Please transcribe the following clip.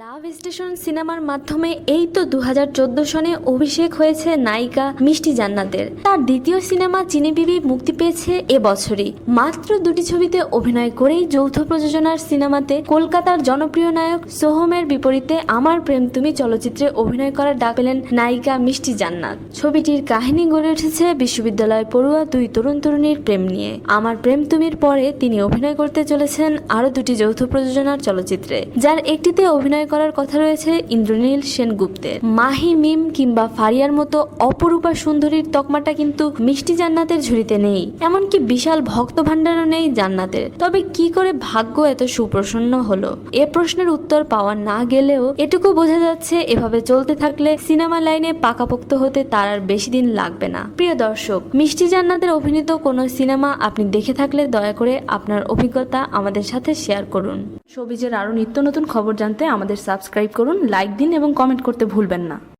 লাভ station সিনেমার মাধ্যমে এই তো 2014 সনে অভিষেক হয়েছে নায়িকা মিষ্টি জান্নাতের। তার দ্বিতীয় সিনেমা চিনি বিবি মুক্তি পেয়েছে এবছরই। মাত্র দুটি ছবিতে অভিনয় করেই যৌথ প্রযোজনার সিনেমাতে কলকাতার জনপ্রিয় নায়ক সোহমের বিপরীতে আমার প্রেম তুমি চলচ্চিত্রে অভিনয় করার ডাক পেলেন নায়িকা মিষ্টি জান্নাত। ছবিটির কাহিনী গড়ে উঠেছে বিশ্ববিদ্যালয় পড়ুয়া দুই তরুণ তরুণীর প্রেম নিয়ে। আমার প্রেম তুমির পরে তিনি অভিনয় করতে চলেছেন আরো দুটি যৌথ প্রযোজনার চলচ্চিত্রে, যার একটিতে অভিনয় করার কথা রয়েছে ইন্দ্রনীল সেনগুপ্তের। মাহি মিম কিংবা ফারিয়ার মতো অপরূপা সুন্দরীর তকমাটা কিন্তু মিষ্টি জান্নাতের ঝুড়িতে নেই, এমনকি বিশাল ভক্ত ভান্ডারও নেই জান্নাতের। তবে কি করে ভাগ্য এত সুপ্রসন্ন হলো, এ প্রশ্নের উত্তর পাওয়া না গেলেও এটুকু বোঝা যাচ্ছে এভাবে চলতে থাকলে সিনেমা লাইনে পাকাপোক্ত হতে তার আর বেশি দিন লাগবে না। প্রিয় দর্শক, মিষ্টি জান্নাতের অভিনীত কোনো সিনেমা আপনি দেখে থাকলে দয়া করে আপনার অভিজ্ঞতা আমাদের সাথে শেয়ার করুন। শোবিজের আরো নিত্য নতুন খবর জানতে আমাদের সাবস্ক্রাইব করুন, লাইক দিন এবং কমেন্ট করতে ভুলবেন না।